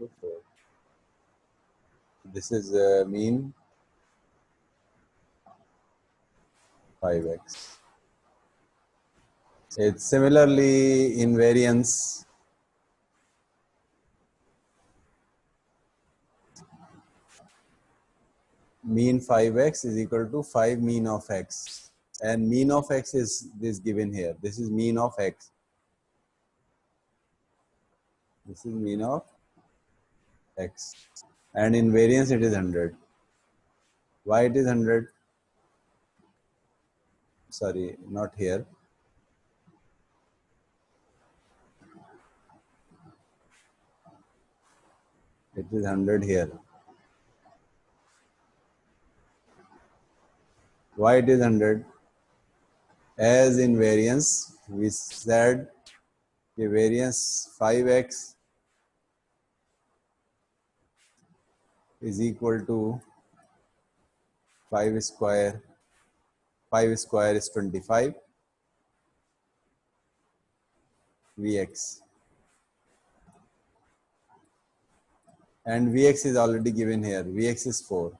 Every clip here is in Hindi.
to 4. This is mean 5x. It's similarly in variance. Mean 5x is equal to 5 mean of x, and mean of x is this given here. This is mean of x. This is mean of x, and in variance it is 100. Why it is 100? Sorry, not here. It is 100 here. Why it is 100? As in variance, we said the variance 5x is equal to 5 square. 5 square is 25 Vx. And Vx is already given here. Vx is 4.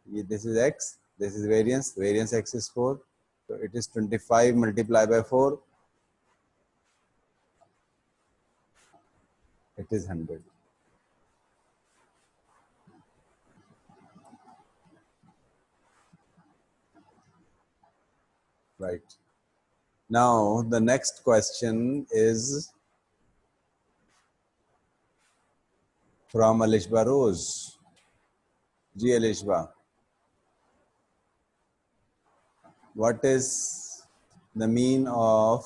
This is x. This is variance. Variance x is 4. So it is 25 multiplied by 4. It is 100. Right. Now the next question is from Alishba Rose. Ji Alishba, what is the mean of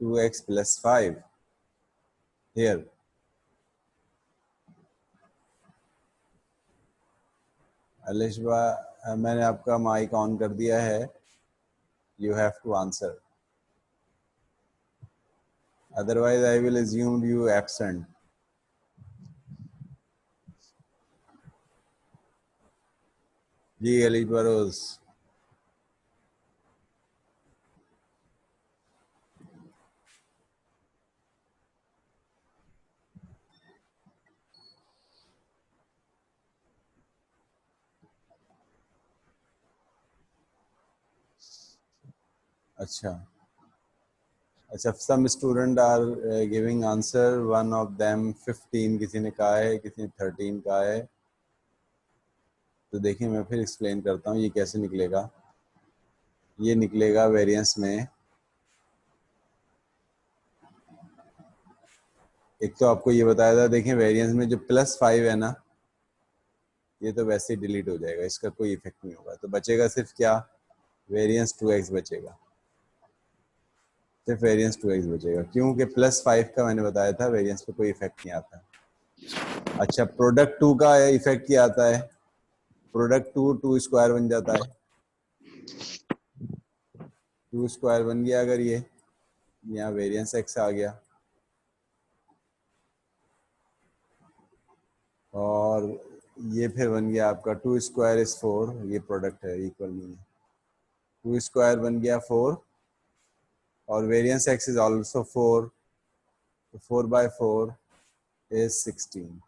2x plus 5 here? Alishba, मैंने आपका माइक ऑन कर दिया है. You have to answer. Otherwise, I will assume you absent. जी अलीशबा रोज. अच्छा. Some student are giving answer. One of them 15, किसी ने कहा है, किसी ने 13 कहा है. तो देखिए मैं फिर एक्सप्लेन करता हूँ ये कैसे निकलेगा. ये निकलेगा वेरिएंस में. एक तो आपको ये बताया था, देखें वेरिएंस में जो +5 है ना, ये तो वैसे ही डिलीट हो जाएगा, इसका कोई इफेक्ट नहीं होगा. तो बचेगा सिर्फ क्या, वेरिएंस 2x बचेगा. सिर्फ वेरिएंस 2x बचेगा, क्योंकि +5 का मैंने बताया था वेरिएंस पे कोई इफेक्ट नहीं आता. अच्छा, प्रोडक्ट 2 का इफेक्ट क्या आता है? प्रोडक्ट 2 स्क्वायर बन जाता है. 2 स्क्वायर बन गया. अगर ये यहाँ वेरिएंस x आ गया, और ये फिर बन गया आपका 2 स्क्वायर इज 4. ये प्रोडक्ट है, इक्वल नहीं है. 2 स्क्वायर बन गया 4, और variance x is also 4. 4 by 4 is 16.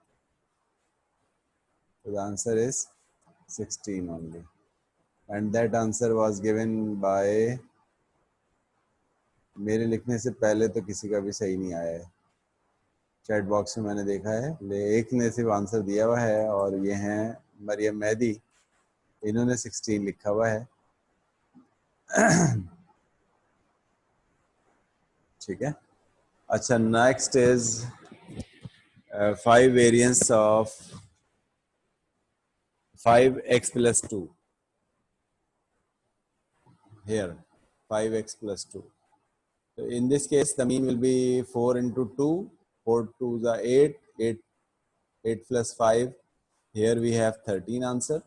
So the answer is 16 only. And that answer was given by, मेरे लिखने से पहले तो किसी का भी सही नहीं आया है. चैट बॉक्स में मैंने देखा है, एक ने सिर्फ आंसर दिया हुआ है, और ये हैं मरियम मेहदी. इन्होंने 16 लिखा हुआ है. ठीक है. अच्छा, next is 5 variance of 5x plus 2. Here 5x plus 2. So in this case the mean will be 4 into 2. 4 2 is 8. 8 plus 5. Here we have 13 answer,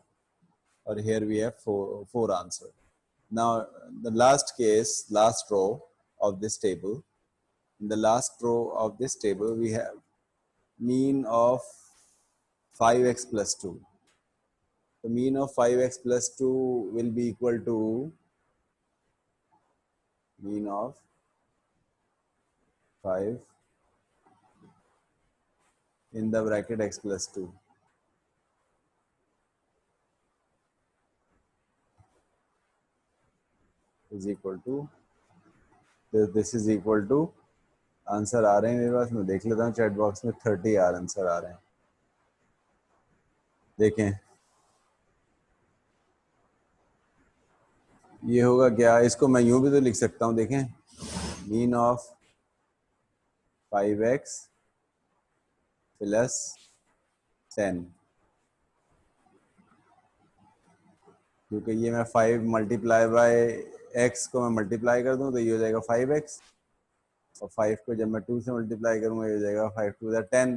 or here we have 4 answer. Now the last case, last row of this table. In the last row of this table we have mean of 5x plus 2. The mean of 5x plus 2 will be equal to mean of 5 in the bracket x plus 2 is equal to, this is equal to, answer आ रहे हैं मेरे पास, मैं देख लेता हूँ चैट बॉक्स में, 30 यार आंसर आ रहे हैं, देखें ये होगा क्या, इसको मैं यूं भी तो लिख सकता हूँ, देखें मीन ऑफ 5x प्लस 10, क्योंकि ये मैं 5 मल्टीप्लाई बाय x को मैं मल्टीप्लाई कर दूं तो ये हो जाएगा 5x, और 5 को जब मैं 2 से मल्टीप्लाई करूंगा ये हो जाएगा 5 टू द 10,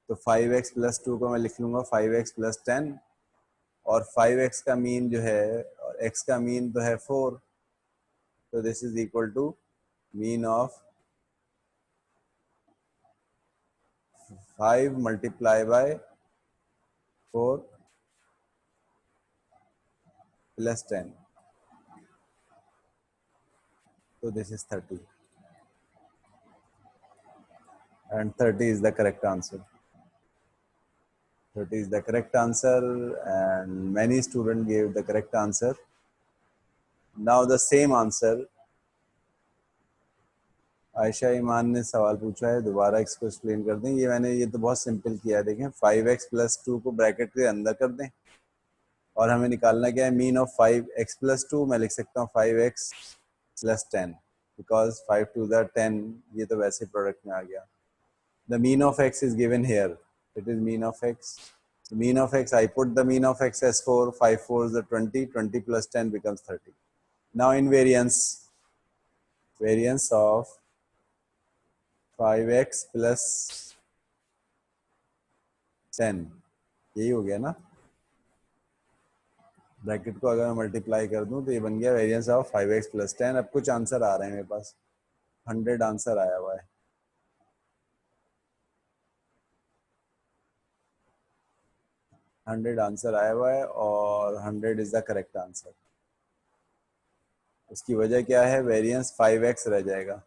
तो 5x प्लस 2 को मैं लिख लूंगा 5x प्लस 10, और 5x का मीन जो है और x का मीन तो है 4, तो this is equal to mean of 5 multiply by 4 plus 10, तो this is 30, and 30 is the correct answer. 30 is the correct answer, and many students gave the correct answer. Now the same answer, Ayesha Iman ने सवाल पूछा है, दोबारा इसको एक्सप्लेन कर दें। ये तो बहुत सिंपल किया है, देखें 5x प्लस 2 को ब्रैकेट के अंदर कर दें, और हमें निकालना क्या है, मीन ऑफ 5x प्लस 2, मैं लिख सकता हूँ 5x plus 10, because 5 to the 10, ये तो वैसे प्रोडक्ट में आ गया। The mean of x is given here. It is mean of x. The mean of x, I put the mean of x as 4. 5 4 is the 20. 20 plus 10 becomes 30. Now in variance, variance of 5x plus 10, यही हो गया ना, ब्रैकेट को अगर मैं मल्टीप्लाई कर दूं तो ये बन गया वेरिएंस ऑफ 5x प्लस 10। अब कुछ आंसर आ रहे हैं मेरे पास, 100 आंसर आया हुआ है, 100 आंसर आया हुआ है, और 100 इज द करेक्ट आंसर। उसकी वजह क्या है, वेरिएंस 5x रह जाएगा।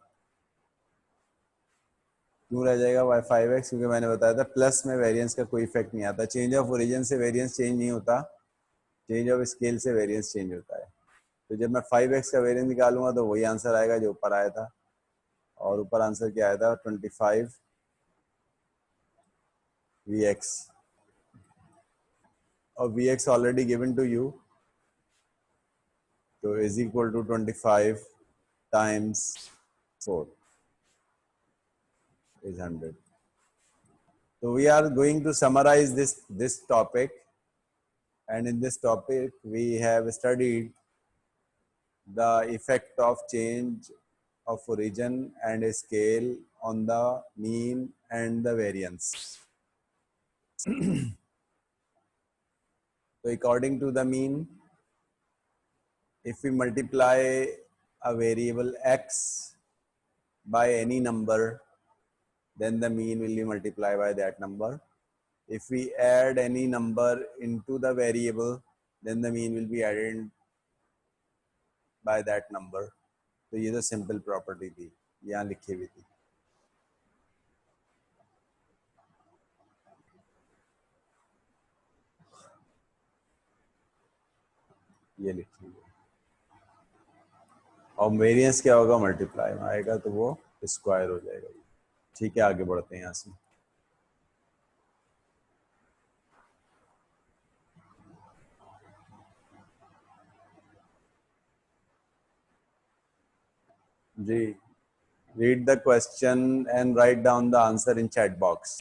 क्यों रह जाएगा बाय 5x, क्योंकि मैंने बताया था प्लस में वेरिएंस का कोई इफेक्ट नहीं आता, चेंज ऑफ ओरिजिन से वेरिएंस चेंज नहीं होता, चेंज ऑफ स्केल से वेरिएंस चेंज होता है। तो जब मैं 5x का वेरिएंस निकालूंगा तो वही आंसर आएगा जो ऊपर आया था, और ऊपर आंसर क्या आया था, 25 vx, और vx already given to you, तो is equal to 25 times 4 is 100. So we are going to summarize this topic, and in this topic we have studied the effect of change of origin and scale on the mean and the variance. So according to the mean, if we multiply a variable x by any number, then the mean will be multiplied by that number. If we add any number into the variable, then the mean will be added by that number. तो ये तो सिंपल प्रॉपर्टी थी, यहाँ लिखी हुई थी, ये लिखी हुई है। और वेरिएंस क्या होगा, मल्टीप्लाई में आएगा तो वो स्क्वायर हो जाएगा। ठीक है, आगे बढ़ते हैं यहाँ से। जी, read the question and write down the answer in chat box.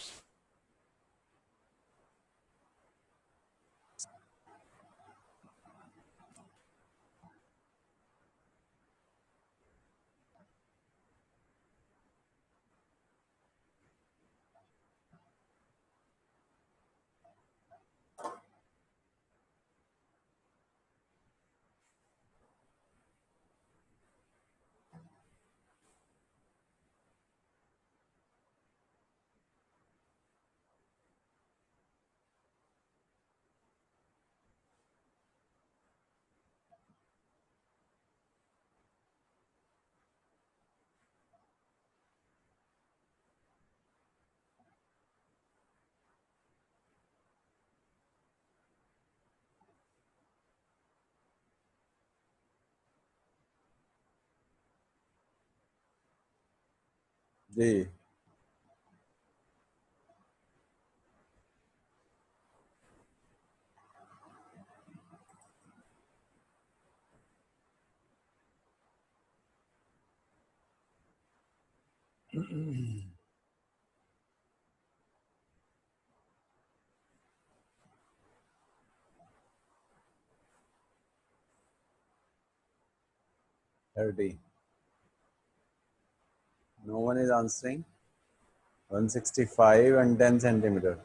जी। Thirty. No one is answering. 165 and 10 centimetre.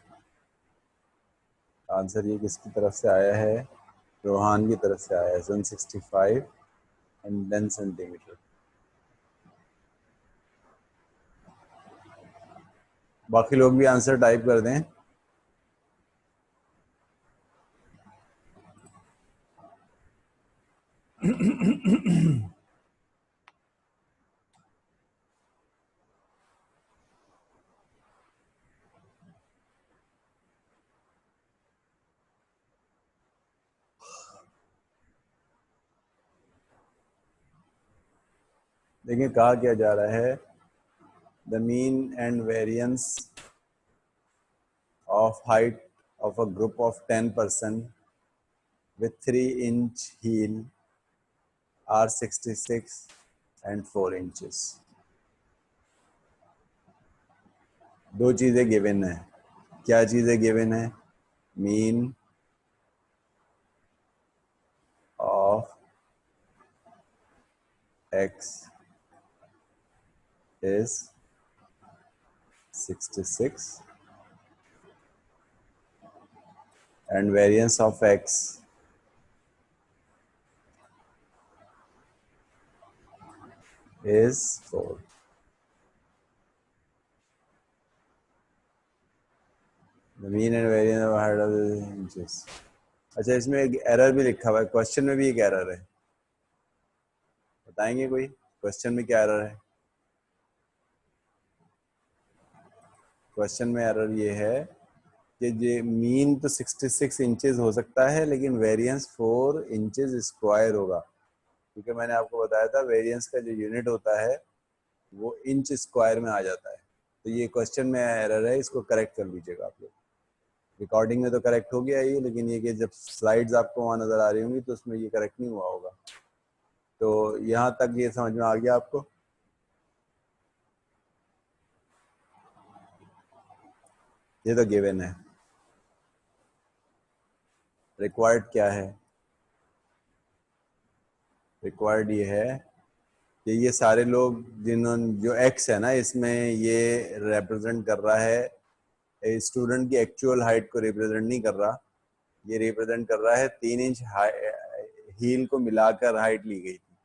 Answer ये किसकी तरफ से आया है? रोहान की तरफ से आया है। 165 एंड 10 सेंटीमीटर। बाकी लोग भी आंसर टाइप कर दें। देखिए कहा क्या जा रहा है, the mean and variance of height of a group of 10 person with 3-inch heel are 66 and 4 inches। दो चीजें गिवन है। क्या चीजें गिवन है? Mean of x is 66 and variance of x is 4। The mean and variance of height of the inches। अच्छा, इसमें एक एरर भी लिखा हुआ है, क्वेश्चन में भी एक एरर है। बताएंगे कोई क्वेश्चन में क्या एरर है? क्वेश्चन में एरर ये है कि ये मीन तो 66 इंचेस हो सकता है, लेकिन वेरिएंस 4 इंचेस स्क्वायर होगा, क्योंकि मैंने आपको बताया था वेरिएंस का जो यूनिट होता है वो इंच स्क्वायर में आ जाता है। तो ये क्वेश्चन में एरर है, इसको करेक्ट कर लीजिएगा आप लोग। रिकॉर्डिंग में तो करेक्ट हो गया ये, लेकिन ये कि जब स्लाइड्स आपको वहाँ नज़र आ रही होंगी तो उसमें ये करेक्ट नहीं हुआ होगा। तो यहाँ तक ये समझ में आ गया आपको? ये तो गिवन है। रिक्वायर्ड क्या है? रिक्वायर्ड ये है कि ये सारे लोग जिन्होंने, जो एक्स है ना इसमें, ये रिप्रेजेंट कर रहा है स्टूडेंट की एक्चुअल हाइट को रिप्रेजेंट नहीं कर रहा। ये रिप्रेजेंट कर रहा है 3 इंच हील को मिलाकर हाइट ली गई थी।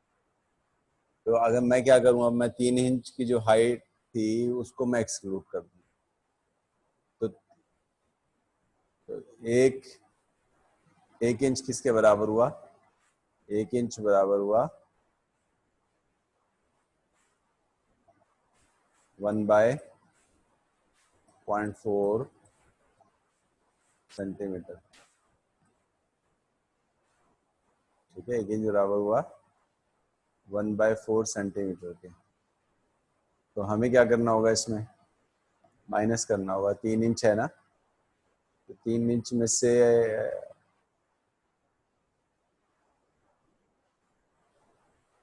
तो अगर मैं क्या करूँ, अब मैं 3 इंच की जो हाइट थी उसको मैं एक्सक्लूड कर दूँ, तो, तो एक इंच किसके बराबर हुआ? 1 इंच बराबर हुआ 1/0.4 सेंटीमीटर। ठीक है, 1 इंच बराबर हुआ 1/4 सेंटीमीटर के। तो हमें क्या करना होगा, इसमें माइनस करना होगा। 3 इंच है ना, तो 3 इंच में से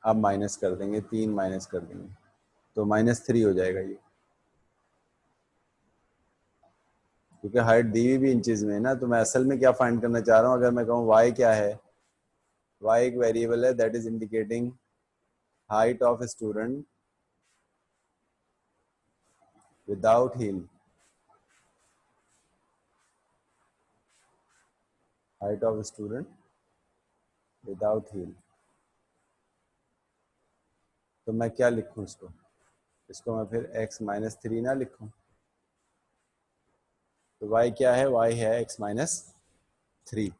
आप माइनस कर देंगे, 3 माइनस कर देंगे तो -3 हो जाएगा ये, क्योंकि हाइट दी हुई भी इंचेस में है ना। तो मैं असल में क्या फाइंड करना चाह रहा हूँ, अगर मैं कहूँ वाई क्या है, वाई एक वेरिएबल है that is indicating height of student without heel. Height of student without heel. तो मैं क्या लिखूँ इसको? इसको मैं फिर x-3 ना लिखूँ? तो y क्या है? y है x-3।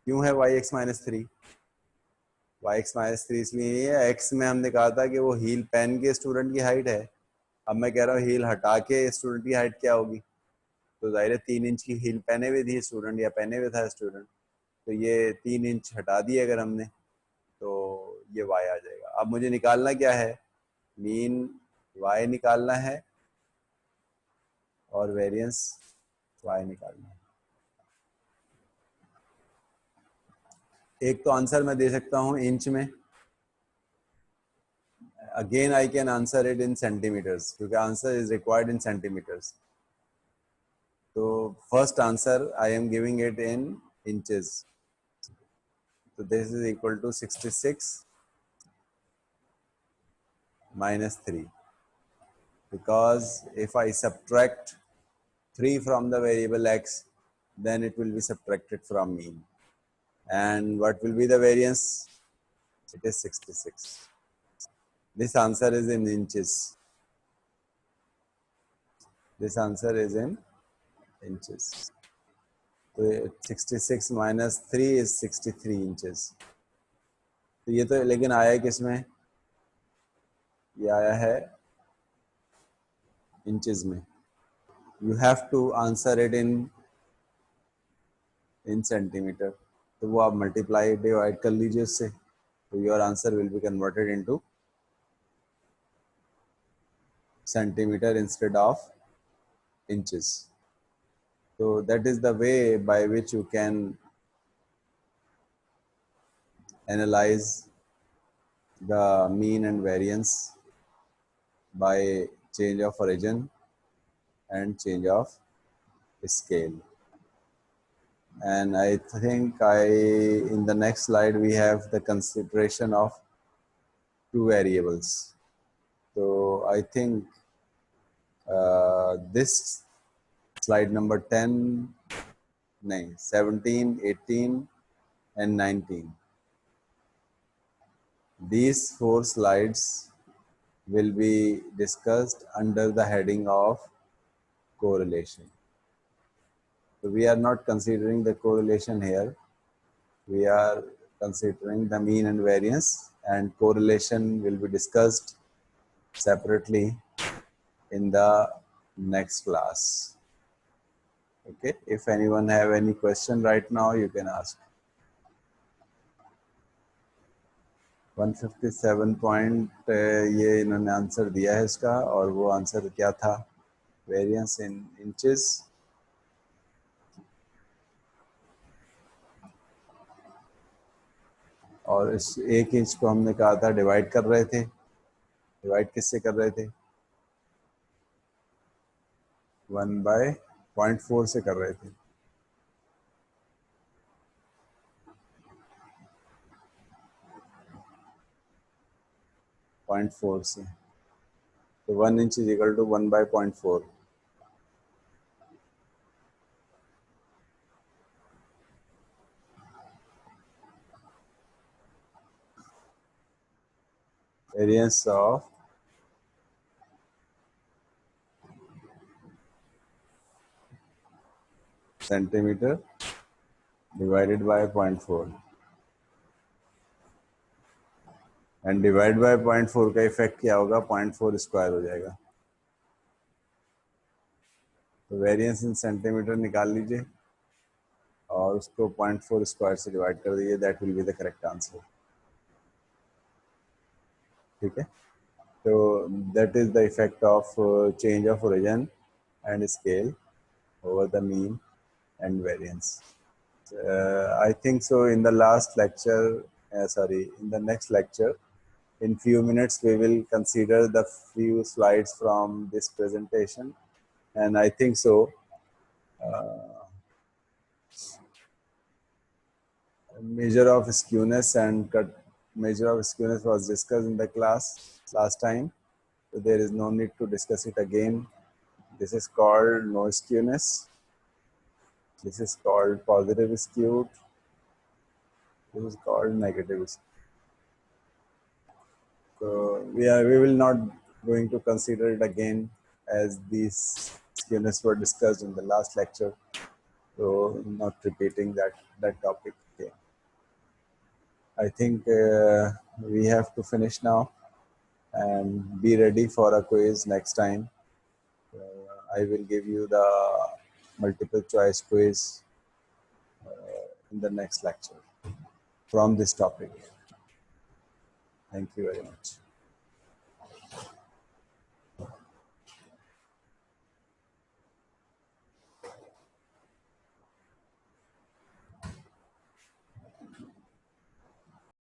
क्यों है y x-3? y x-3 इसलिए नहीं है, x में हमने कहा था कि वो हील पहन के स्टूडेंट की हाइट है। अब मैं कह रहा हूँ हील हटा के स्टूडेंट की हाइट क्या होगी? तो जाहिर है 3 इंच की हील पहने हुए थी स्टूडेंट, या पहने हुए था स्टूडेंट, तो ये 3 इंच हटा दिए अगर हमने, तो ये y आ जाएगा। अब मुझे निकालना क्या है? मीन y निकालना है और वेरिएंस y निकालना है। एक तो आंसर मैं दे सकता हूं इंच में, again I can answer it in centimetres क्योंकि answer is required in centimetres. तो first answer I am giving it in inches, so this is equal to 66 minus 3, because if I subtract 3 from the variable x, then it will be subtracted from mean. And what will be the variance? It is 66. This answer is in inches. This answer is in inches. So 66 minus 3 is 63 inches. तो ये तो लेकिन आया किस में? ये आया है इंचेस में. You have to answer it in centimeter. तो वो आप मल्टीप्लाई डिवाइड कर लीजिए उससे, तो your answer will be converted into centimetre instead of inches. So that is the way by which you can analyze the mean and variance by change of origin and change of scale. And I think in the next slide we have the consideration of two variables. So I think this slide number 10, 17, 18 and 19. These 4 slides will be discussed under the heading of correlation. So we are not considering the correlation here. We are considering the mean and variance, and correlation will be discussed separately in the next class. Okay, if anyone have any question right now, you can ask. 157 point ये इन्होंने आंसर दिया है इसका, और वो आंसर क्या था? वेरिएंस इन इंचेस. और इस 1 इंच को हमने कहा था डिवाइड कर रहे थे. डिवाइड किससे कर रहे थे? 1/0.4 से कर रहे थे. पॉइंट 4 से. तो 1 inch is equal to 1/0.4. Variance of centimetre divided by 0.4, and divide by 0.4 का इफेक्ट क्या होगा? 0.4 स्क्वायर हो जाएगा. तो वेरिएंस इन सेंटीमीटर निकाल लीजिए और उसको 0.4 स्क्वायर से डिवाइड कर दीजिए. That will be the correct answer. ठीक है. तो that is the effect of change of origin and scale over the mean and variance. I think so in the last lecture, in the next lecture, in few minutes we will consider the few slides from this presentation, and I think so measure of skewness and measure of skewness was discussed in the class last time, so there is no need to discuss it again. This is called no skewness. This is called positive skewed. This is called negative skewed. So we will not going to consider it again, as these skewness were discussed in the last lecture. So not repeating that topic again. I think we have to finish now and be ready for a quiz next time. I will give you the multiple choice quiz in the next lecture from this topic. Thank you very much.